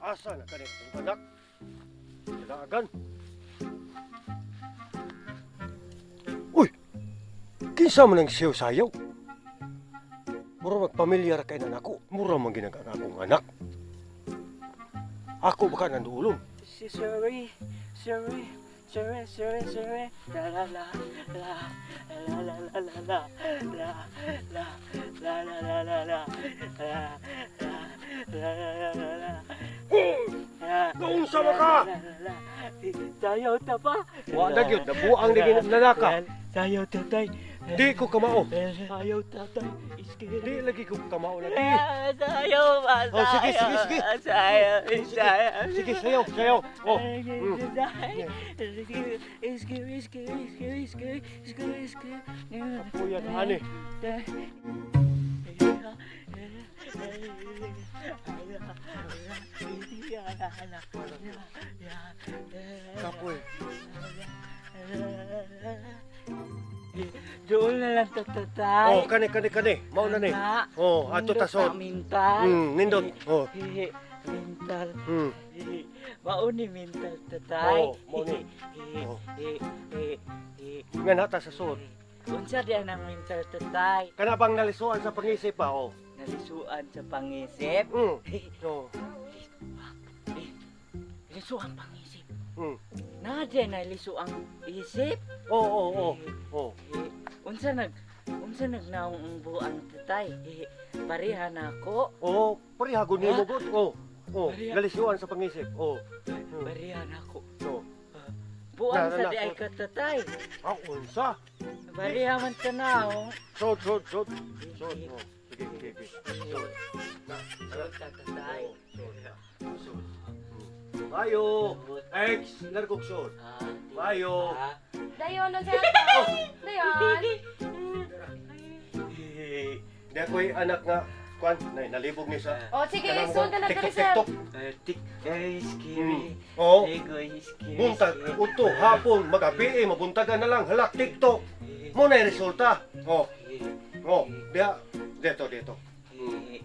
Asa na kanina itong anak? Kailangan. Uy! Kinsa man ang siyaw sayaw? Mura magpamilyar kay na ako. Mura man ginagang akong anak. Ako baka nanduulong. Sorry. La la la la la la la la la la la la la la Naunsa ba ka? Sayaw ta pa. Wala gyud nabuang di ginanaka. Sayaw ta tay. Di ko kamao. Sayaw ta tay. Di lagi ko kamao lagi. Sayaw ba? Oh, sige. Sayaw. Sige, sayaw. Oh. Apuyan, hani. Kapoy. Doon na lang tatatay. Oh, kani. Mao na ni. Oh, ato tasod. Mintal. Nindot. Oh. Mintal. Hmm. Mauni mintal tatay. Oh, mauni. Oh. Eh. Nga nata sa sud. Unsa diyan ang mintal tatay? Kana bang nalisuan sa pangisip pa, oh. Nalisuan sa pangisip. Oh. Lisuan pangisip. Na Nadya na lisuang isip. Oh. Unsa nagnaong ang buang tatay? Pareha na ako. Oh, pareha gud nimo gud. Oh. Pareha. Nalisuan sa pangisip. Oh. Pareha na ako. Oh. Buang sa Nana, di ay so- katatay. Ang unsa? Pareha man tanaw. Sod. Oh. Sige. Sod. Sod sa tatay. Sod. Bayo. X, largok sod. Bayo. Dayon, nun siya to. Dayon. Di ako'y anak nga, kwan, nalibog ni sa... O, sige, kanang isun ka na dali, sir. TikTok. Scary. Oo. Scary. Buntag, uto, hapon, magabi, mabuntagan na lang, halak, TikTok. Muna yung resulta. Dito.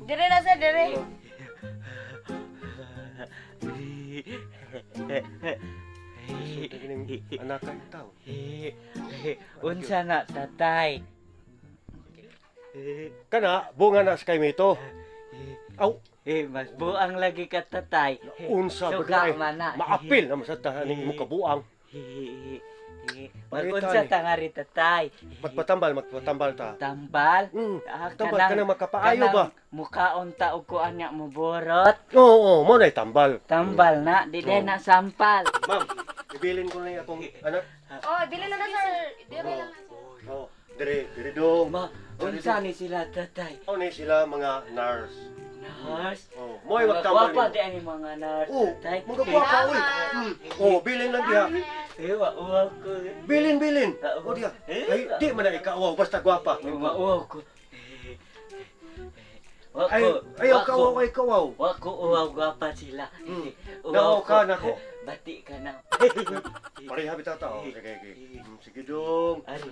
Dire na, sir, dire. Resulta gining anak kang tao. Unsa na tatay? Kana, bunga na sa kay Mito. Aw, Mas buang lagi ka tatay. unsa ba Suka kay man na. maapil na masadahan ning mo kabuang. Mag-unsa tangari tatay? Magpatambal ta. Tambal? Tambal ka na makapaayo ba? Mukaon ta og kuan nya mo borot. Oo, mo na'y tambal. Tambal na, di Oo. na sampal. Ma'am, ibilin ko na yung akong anak. O, bili na, sir. Dire lang. Oh, dire dong. Ma, unsa ni sila tatay? Ano sila mga nurse? Nurse? Oh, mo'y magtambal Wapa nimo. di ani mga nurse Oh, tatay. mga guwapa uy. Oh, bilin lang diha. Ewa, uwa ko. Bilin. Oh, diha. Ay, di man na ikaw, basta gwapa. Uwa ko. Ay, ayaw kawaw kay kawaw. Wako uwa gwapa sila. Nao ka nako. Bati ka na. Pareha bitaw ta. Oh, sige. Sige dong. Ay,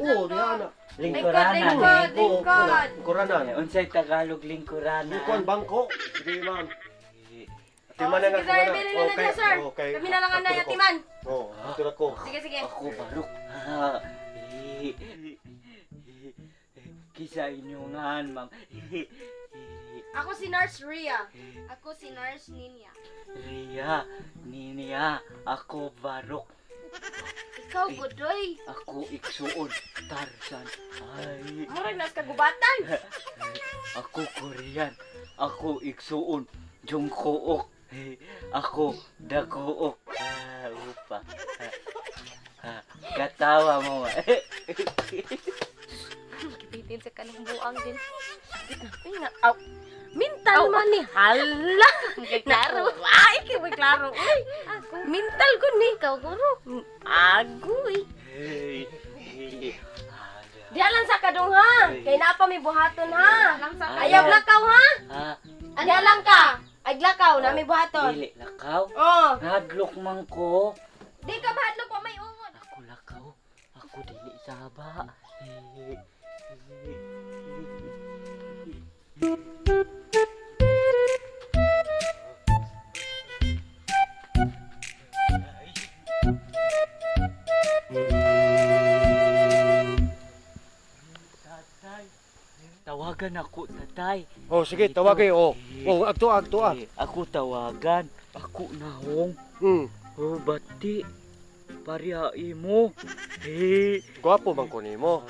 Oh, diha na. Lingkurana Lingkod, ni. lingkod. Kuranan. Unsay Tagalog lingkurana? Bukon bangko. Sige, ma'am. O, sige, sir. Bili na na, sir. Kami na lang ang nayatiman. Oh, ito na ko. Sige. Ako barok. Kisa inyungan, ma'am. Ako si Nurse Rhea. Ako si Nurse Ninya. Ria, Ninia, ako barok. Ikaw, Godoy. Ako iksuon, Tarzan. Ay, Murag nas kagubatan. ako Korean. Ako iksuon, Jungkook. Ako Dagook. Upa. Katawa mo. Kipitin sa kanang buang din. Pinga. Aw. Mental man ni hala. Klaro. Ay, kay klaro. Uy. Mental ko ni ikaw guro. Agoy. Diha lang sa kadung ha. Kay na pa may buhaton ha. Ayaw lakaw ha. Diha lang ka. Ay lakaw na may buhaton. Dili lakaw. Oh. Hadlok man ko. Di ka mahadlok pa may ungod. Ako lakaw. Ako dili saba. tawagan ako, tatay. Oh, sige, tawagay. Oh, agto. Ako tawagan. Ako nahong. Hmm, Oh, bati. Pariai mo. Eh. gwapo man ko nimo.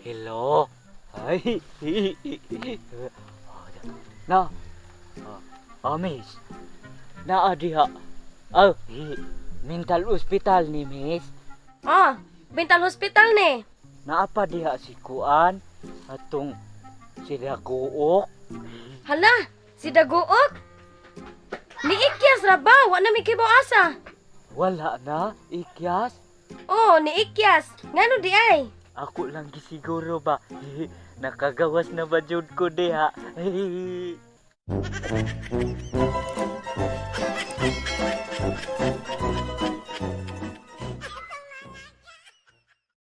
Hello. Ay. Na. Miss. Naa diha. Mental hospital ni Miss. Ah, mental hospital ni. Naapa diha si Kuan atong si Daguok. Hala, si Daguok. Niikyas ra ba? Wa na mi asa. Wala na, ikyas. Oh, niikyas. Ngano di ay? Ako lang gisiguro ba. Nakagawas na ba jud ko diha.